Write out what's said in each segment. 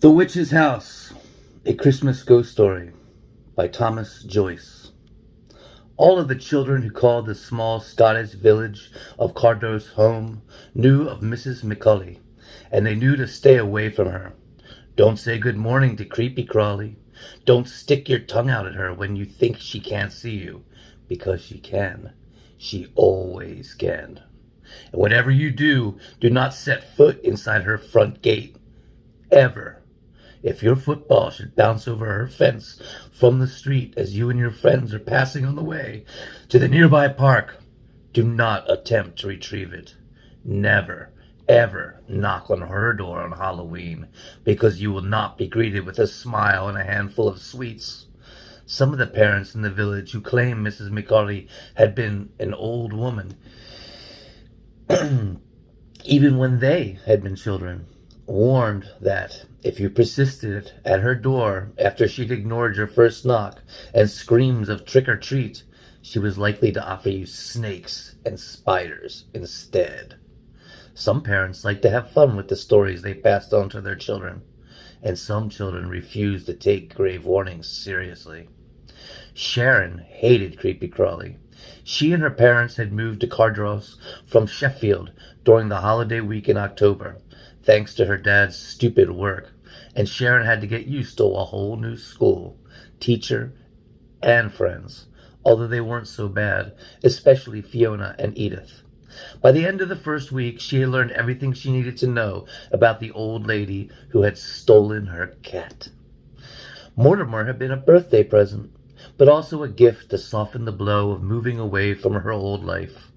The Witch's House, A Christmas Ghost Story by Thomas Joyce. All of the children who called the small Scottish village of Cardross home knew of Mrs. McCulley, and they knew to stay away from her. Don't say good morning to Creepy Crawly. Don't stick your tongue out at her when you think she can't see you, because she can. She always can. And whatever you do, do not set foot inside her front gate. Ever. If your football should bounce over her fence from the street as you and your friends are passing on the way to the nearby park, do not attempt to retrieve it. Never, ever knock on her door on Halloween, because you will not be greeted with a smile and a handful of sweets. Some of the parents in the village who claimed Mrs. McCauley had been an old woman, even when they had been children, warned that if you persisted at her door after she'd ignored your first knock and screams of trick or treat, she was likely to offer you snakes and spiders instead. Some parents like to have fun with the stories they passed on to their children, and some children refused to take grave warnings seriously. Sharon hated Creepy Crawly. She and her parents had moved to Cardross from Sheffield during the holiday week in October, thanks to her dad's stupid work, and Sharon had to get used to a whole new school, teacher, and friends, although they weren't so bad, especially Fiona and Edith. By the end of the first week, she had learned everything she needed to know about the old lady who had stolen her cat. Mortimer had been a birthday present, but also a gift to soften the blow of moving away from her old life.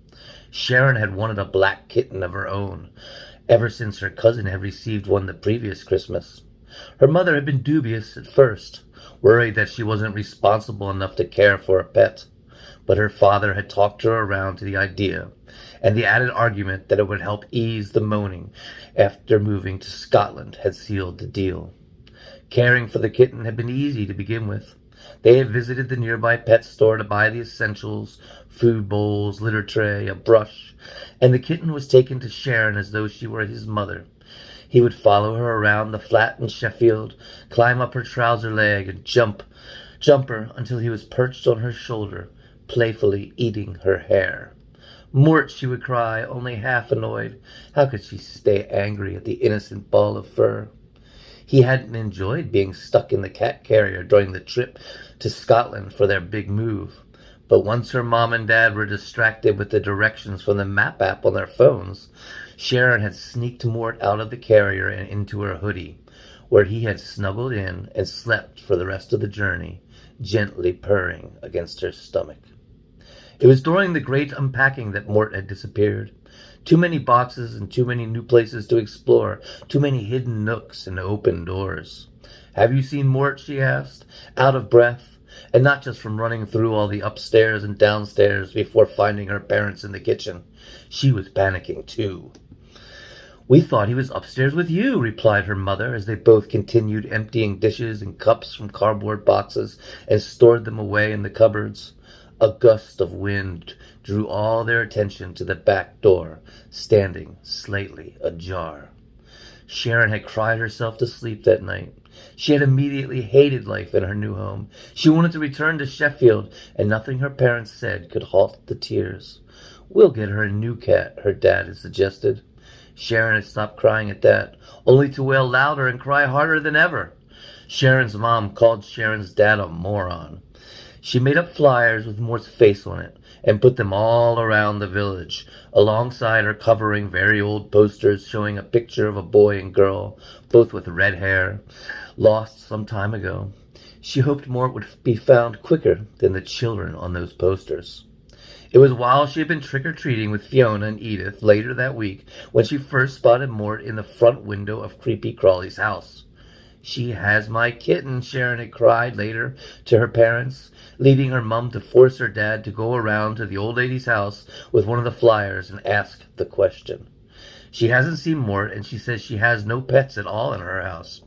Sharon had wanted a black kitten of her own, ever since her cousin had received one the previous Christmas. Her mother had been dubious at first, worried that she wasn't responsible enough to care for a pet, but her father had talked her around to the idea, and the added argument that it would help ease the moaning after moving to Scotland had sealed the deal. Caring for the kitten had been easy to begin with. They had visited the nearby pet store to buy the essentials, food bowls, litter tray, a brush, and the kitten was taken to Sharon as though she were his mother. He would follow her around the flat in Sheffield, climb up her trouser leg, and jump her until he was perched on her shoulder, playfully eating her hair. Mort, she would cry, only half annoyed. How could she stay angry at the innocent ball of fur? He hadn't enjoyed being stuck in the cat carrier during the trip to Scotland for their big move. But once her mom and dad were distracted with the directions from the map app on their phones, Sharon had sneaked Mort out of the carrier and into her hoodie, where he had snuggled in and slept for the rest of the journey, gently purring against her stomach. It was during the great unpacking that Mort had disappeared. Too many boxes and too many new places to explore, too many hidden nooks and open doors. "Have you seen Mort?" she asked, out of breath, and not just from running through all the upstairs and downstairs before finding her parents in the kitchen. She was panicking too. "We thought he was upstairs with you," replied her mother, as they both continued emptying dishes and cups from cardboard boxes and stored them away in the cupboards. A gust of wind drew all their attention to the back door, standing slightly ajar. Sharon had cried herself to sleep that night. She had immediately hated life in her new home. She wanted to return to Sheffield, and nothing her parents said could halt the tears. "We'll get her a new cat," her dad had suggested. Sharon had stopped crying at that, only to wail louder and cry harder than ever. Sharon's mom called Sharon's dad a moron. She made up flyers with Mort's face on it and put them all around the village, alongside her covering very old posters showing a picture of a boy and girl, both with red hair, lost some time ago. She hoped Mort would be found quicker than the children on those posters. It was while she had been trick-or-treating with Fiona and Edith later that week when she first spotted Mort in the front window of Creepy Crawly's house. "She has my kitten," Sharon had cried later to her parents, leaving her mum to force her dad to go around to the old lady's house with one of the flyers and ask the question. "She hasn't seen Mort, and she says she has no pets at all in her house,"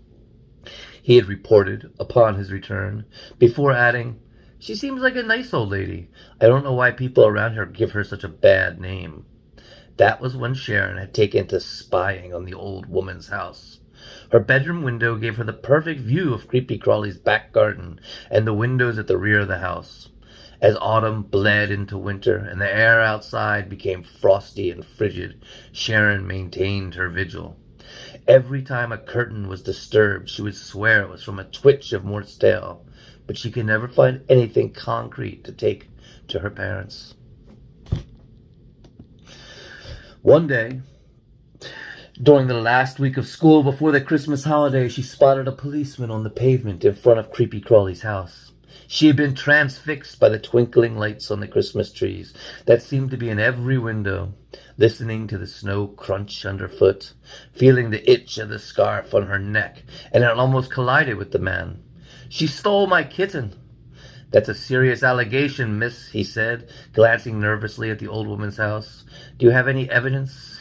he had reported upon his return, before adding, "She seems like a nice old lady. I don't know why people around here give her such a bad name." That was when Sharon had taken to spying on the old woman's house. Her bedroom window gave her the perfect view of Creepy Crawly's back garden and the windows at the rear of the house. As autumn bled into winter and the air outside became frosty and frigid, Sharon maintained her vigil. Every time a curtain was disturbed, she would swear it was from a twitch of Mort's tail, but she could never find anything concrete to take to her parents. One day, during the last week of school before the Christmas holiday, she spotted a policeman on the pavement in front of Creepy Crawly's house. She had been transfixed by the twinkling lights on the Christmas trees that seemed to be in every window, listening to the snow crunch underfoot, feeling the itch of the scarf on her neck, and had almost collided with the man. "She stole my kitten." "That's a serious allegation, miss," he said, glancing nervously at the old woman's house. "Do you have any evidence?"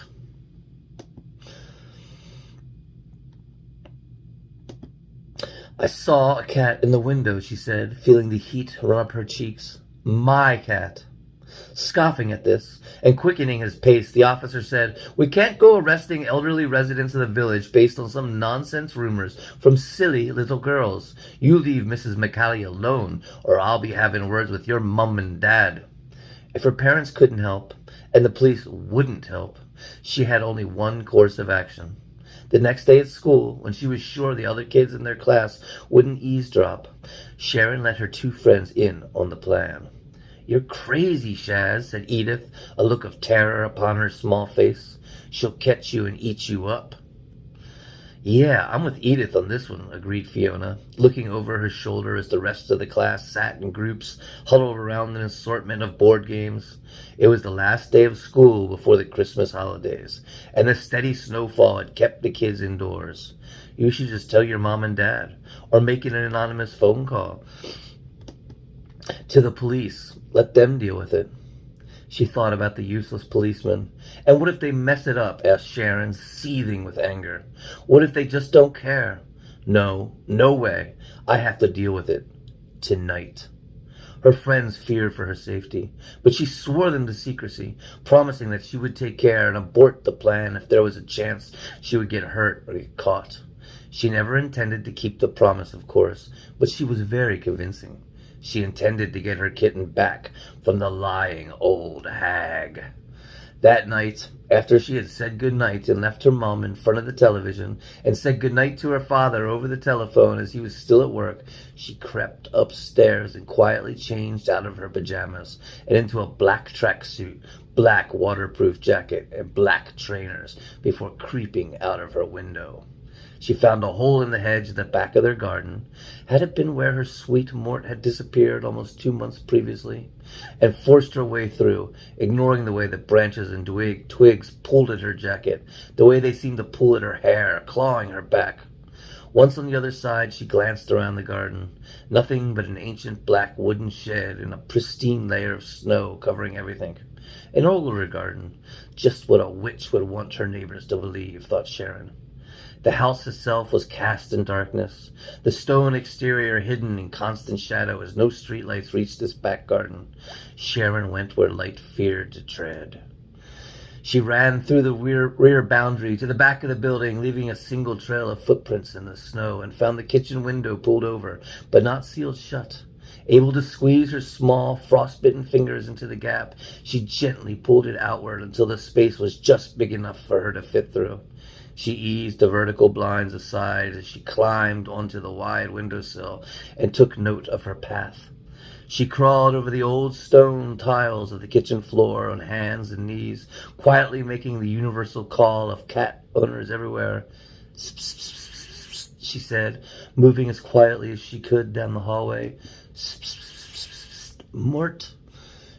"I saw a cat in the window," she said, feeling the heat run up her cheeks. "My cat." Scoffing at this, and quickening his pace, the officer said, "We can't go arresting elderly residents of the village based on some nonsense rumors from silly little girls. You leave Mrs. McCallie alone, or I'll be having words with your mum and dad." If her parents couldn't help, and the police wouldn't help, she had only one course of action. The next day at school, when she was sure the other kids in their class wouldn't eavesdrop, Sharon let her two friends in on the plan. "You're crazy, Shaz," said Edith, a look of terror upon her small face. "She'll catch you and eat you up." "Yeah, I'm with Edith on this one," agreed Fiona, looking over her shoulder as the rest of the class sat in groups, huddled around an assortment of board games. It was the last day of school before the Christmas holidays, and the steady snowfall had kept the kids indoors. "You should just tell your mom and dad, or make an anonymous phone call to the police. Let them deal with it." She thought about the useless policeman. "And what if they mess it up?" asked Sharon, seething with anger. "What if they just don't care?" "No, no way. I have to deal with it. Tonight." Her friends feared for her safety, but she swore them to secrecy, promising that she would take care and abort the plan if there was a chance she would get hurt or get caught. She never intended to keep the promise, of course, but she was very convincing. She intended to get her kitten back from the lying old hag. That night, after she had said good night and left her mom in front of the television and said good night to her father over the telephone as he was still at work, she crept upstairs and quietly changed out of her pajamas and into a black tracksuit, black waterproof jacket, and black trainers before creeping out of her window. She found a hole in the hedge at the back of their garden. Had it been where her sweet Mort had disappeared almost 2 months previously? And forced her way through, ignoring the way that branches and twigs pulled at her jacket, the way they seemed to pull at her hair, clawing her back. Once on the other side, she glanced around the garden. Nothing but an ancient black wooden shed and a pristine layer of snow covering everything. An older garden, just what a witch would want her neighbors to believe, thought Sharon. The house itself was cast in darkness, the stone exterior hidden in constant shadow as no streetlights reached this back garden. Sharon went where light feared to tread. She ran through the rear boundary to the back of the building, leaving a single trail of footprints in the snow, and found the kitchen window pulled over, but not sealed shut. Able to squeeze her small, frostbitten fingers into the gap, she gently pulled it outward until the space was just big enough for her to fit through. She eased the vertical blinds aside as she climbed onto the wide windowsill and took note of her path. She crawled over the old stone tiles of the kitchen floor on hands and knees, quietly making the universal call of cat owners everywhere. "Psst, psst, psst, psst, psst," she said, moving as quietly as she could down the hallway. "Psst, psst, psst, psst, psst, Mort."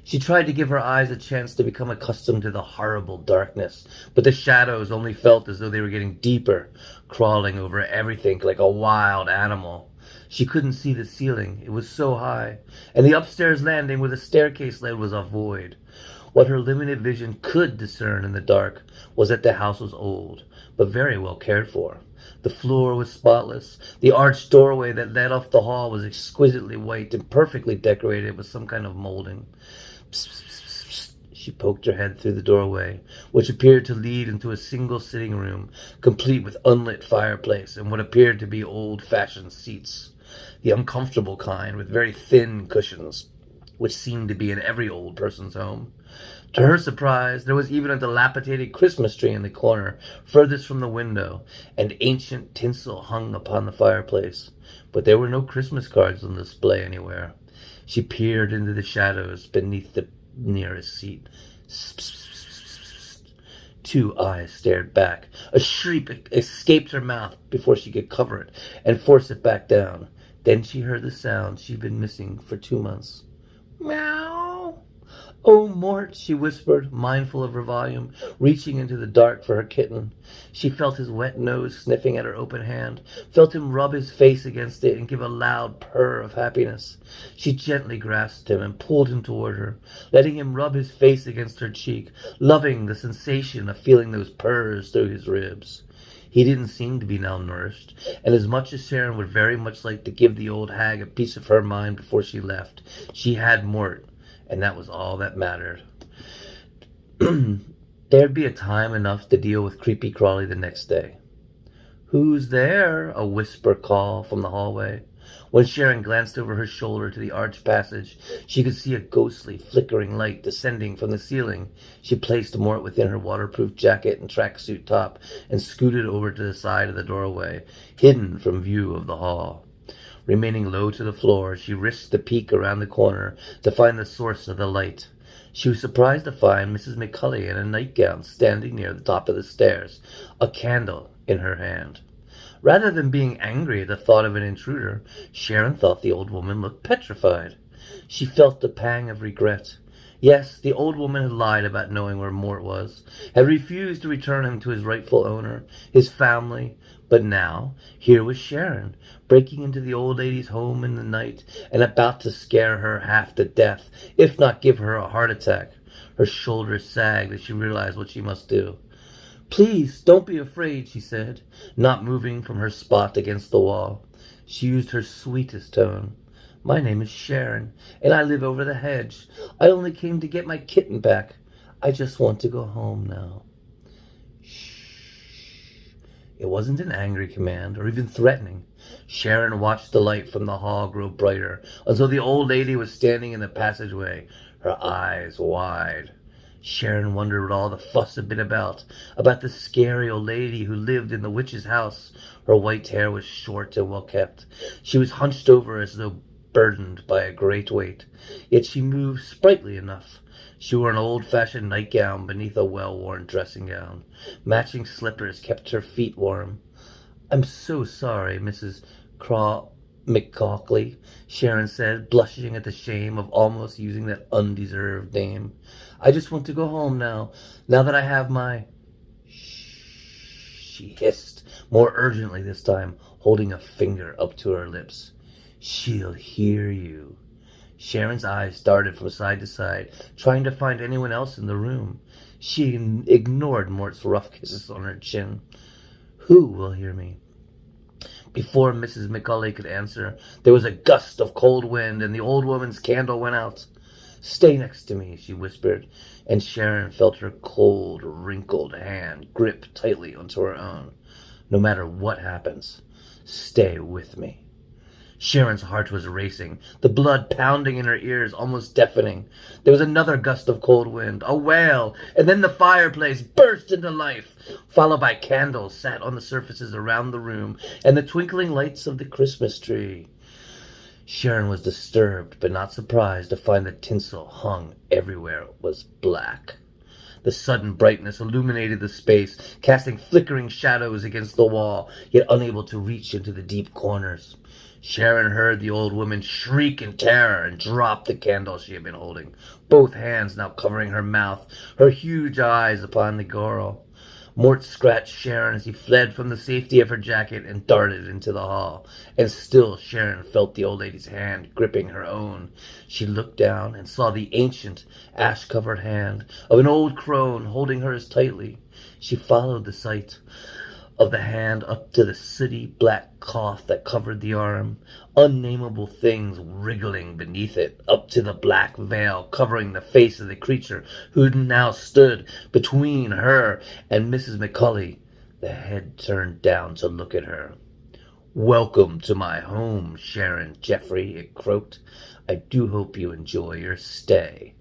She tried to give her eyes a chance to become accustomed to the horrible darkness, but the shadows only felt as though they were getting deeper, crawling over everything like a wild animal. She couldn't see the ceiling, it was so high, and the upstairs landing where the staircase led was a void. What her limited vision could discern in the dark was that the house was old, but very well cared for. The floor was spotless. The arched doorway that led off the hall was exquisitely white and perfectly decorated with some kind of molding. "Psst, psst, psst, psst," She poked her head through the doorway, which appeared to lead into a single sitting room, complete with unlit fireplace and what appeared to be old-fashioned seats, the uncomfortable kind with very thin cushions, which seemed to be in every old person's home. To her surprise, there was even a dilapidated Christmas tree in the corner, furthest from the window, and ancient tinsel hung upon the fireplace. But there were no Christmas cards on display anywhere. She peered into the shadows beneath the nearest seat. Two eyes stared back. A shriek escaped her mouth before she could cover it and force it back down. Then she heard the sound she'd been missing for 2 months. Meow. "Oh, Mort," she whispered, mindful of her volume, reaching into the dark for her kitten. She felt his wet nose sniffing at her open hand, felt him rub his face against it and give a loud purr of happiness. She gently grasped him and pulled him toward her, letting him rub his face against her cheek, loving the sensation of feeling those purrs through his ribs. He didn't seem to be malnourished, and as much as Sharon would very much like to give the old hag a piece of her mind before she left, she had Mort, and that was all that mattered. There'd be a time enough to deal with Creepy Crawly the next day. "Who's there?" a whisper call from the hallway. When Sharon glanced over her shoulder to the arched passage, she could see a ghostly, flickering light descending from the ceiling. She placed Mort within her waterproof jacket and tracksuit top and scooted over to the side of the doorway, hidden from view of the hall. Remaining low to the floor, she risked a peek around the corner to find the source of the light. She was surprised to find Mrs. McCulley in a nightgown standing near the top of the stairs, a candle in her hand. Rather than being angry at the thought of an intruder, Sharon thought the old woman looked petrified. She felt the pang of regret. Yes, the old woman had lied about knowing where Mort was, had refused to return him to his rightful owner, his family. But now, here was Sharon, breaking into the old lady's home in the night and about to scare her half to death, if not give her a heart attack. Her shoulders sagged as she realized what she must do. "Please, don't be afraid," she said, not moving from her spot against the wall. She used her sweetest tone. "My name is Sharon, and I live over the hedge. I only came to get my kitten back. I just want to go home now." Shh. It wasn't an angry command, or even threatening. Sharon watched the light from the hall grow brighter until the old lady was standing in the passageway, her eyes wide. Sharon wondered what all the fuss had been about the scary old lady who lived in the witch's house. Her white hair was short and well kept. She was hunched over as though burdened by a great weight, yet she moved sprightly enough. She wore an old-fashioned nightgown beneath a well-worn dressing gown. Matching slippers kept her feet warm. "I'm so sorry, Mrs. McCaukley," Sharon said, blushing at the shame of almost using that undeserved name. "I just want to go home now that I have my—" "Shh," she hissed, more urgently this time, holding a finger up to her lips. "She'll hear you." Sharon's eyes darted from side to side, trying to find anyone else in the room. She ignored Mort's rough kisses on her chin. "Who will hear me?" Before Mrs. McCulley could answer, there was a gust of cold wind, and the old woman's candle went out. "Stay next to me," she whispered, and Sharon felt her cold, wrinkled hand grip tightly onto her own. "No matter what happens, stay with me." Sharon's heart was racing, the blood pounding in her ears, almost deafening. There was another gust of cold wind, a wail, and then the fireplace burst into life, followed by candles sat on the surfaces around the room and the twinkling lights of the Christmas tree. Sharon was disturbed, but not surprised to find the tinsel hung everywhere was black. The sudden brightness illuminated the space, casting flickering shadows against the wall, yet unable to reach into the deep corners. Sharon heard the old woman shriek in terror and drop the candle she had been holding, both hands now covering her mouth, her huge eyes upon the girl. Mort scratched Sharon as he fled from the safety of her jacket and darted into the hall, and still Sharon felt the old lady's hand gripping her own. She looked down and saw the ancient, ash-covered hand of an old crone holding hers tightly. She followed the sight of the hand up to the sooty black cloth that covered the arm, unnameable things wriggling beneath it, up to the black veil covering the face of the creature who now stood between her and Mrs. McCully, the head turned down to look at her. "Welcome to my home, Sharon Jeffrey," it croaked. "I do hope you enjoy your stay."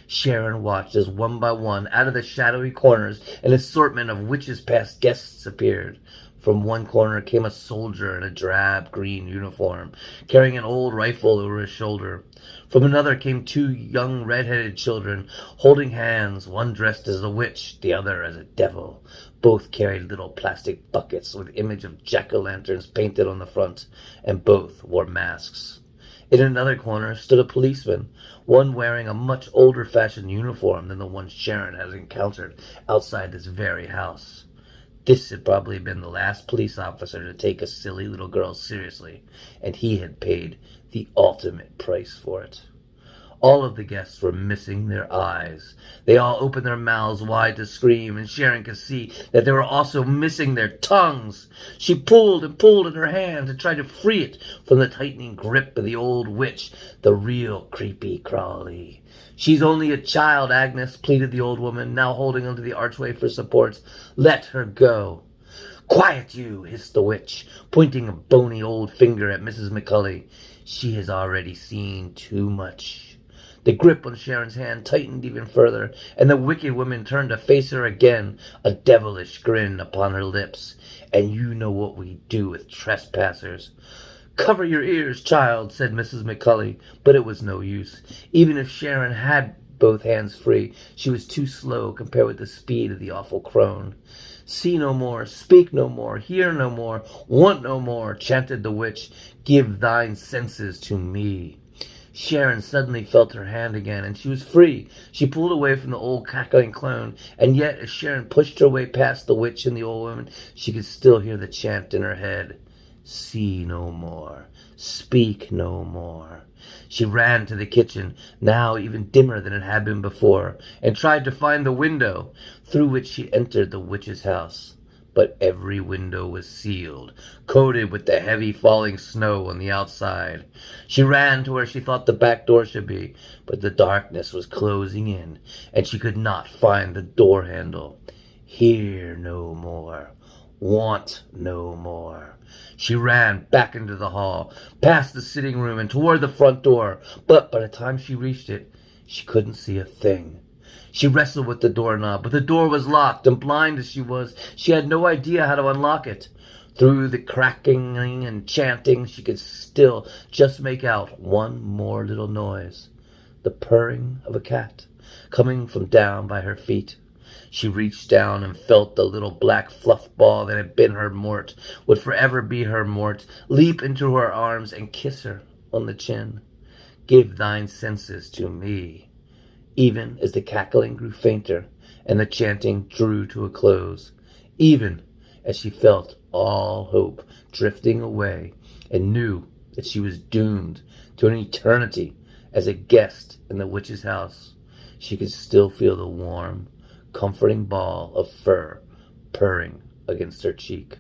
Sharon watched as one by one, out of the shadowy corners, an assortment of witches' past guests appeared. From one corner came a soldier in a drab green uniform, carrying an old rifle over his shoulder. From another came two young red-headed children, holding hands, one dressed as a witch, the other as a devil. Both carried little plastic buckets with image of jack-o'-lanterns painted on the front, and both wore masks. In another corner stood a policeman, one wearing a much older-fashioned uniform than the one Sharon had encountered outside this very house. This had probably been the last police officer to take a silly little girl seriously, and he had paid the ultimate price for it. All of the guests were missing their eyes. They all opened their mouths wide to scream, and Sharon could see that they were also missing their tongues. She pulled and pulled at her hand to try to free it from the tightening grip of the old witch, the real creepy crawly. "She's only a child, Agnes," pleaded the old woman, now holding onto the archway for support. "Let her go." "Quiet, you," hissed the witch, pointing a bony old finger at Mrs. McCully. "She has already seen too much." The grip on Sharon's hand tightened even further, and the wicked woman turned to face her again, a devilish grin upon her lips. "And you know what we do with trespassers." "Cover your ears, child," said Mrs. McCully, but it was no use. Even if Sharon had both hands free, she was too slow compared with the speed of the awful crone. "See no more, speak no more, hear no more, want no more," chanted the witch. "Give thine senses to me." Sharon suddenly felt her hand again, and she was free. She pulled away from the old cackling clone, and yet as Sharon pushed her way past the witch and the old woman, she could still hear the chant in her head. "See no more, speak no more." She ran to the kitchen, now even dimmer than it had been before, and tried to find the window through which she entered the witch's house. But every window was sealed, coated with the heavy falling snow on the outside. She ran to where she thought the back door should be, but the darkness was closing in, and she could not find the door handle. Hear no more, want no more. She ran back into the hall, past the sitting room, and toward the front door, but by the time she reached it, she couldn't see a thing. She wrestled with the doorknob, but the door was locked, and blind as she was, she had no idea how to unlock it. Through the cracking and chanting, she could still just make out one more little noise, the purring of a cat, coming from down by her feet. She reached down and felt the little black fluff ball that had been her Mort, would forever be her Mort, leap into her arms and kiss her on the chin. "Give thine senses to me." Even as the cackling grew fainter and the chanting drew to a close, even as she felt all hope drifting away and knew that she was doomed to an eternity as a guest in the witch's house, she could still feel the warm, comforting ball of fur purring against her cheek.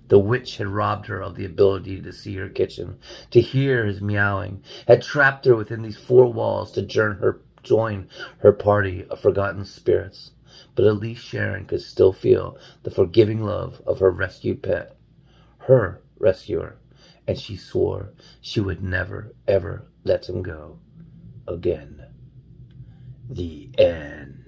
The witch had robbed her of the ability to see her kitchen, to hear his meowing, had trapped her within these four walls to join her party of forgotten spirits. But at least Sharon could still feel the forgiving love of her rescued pet, her rescuer, and she swore she would never, ever let him go again. The end.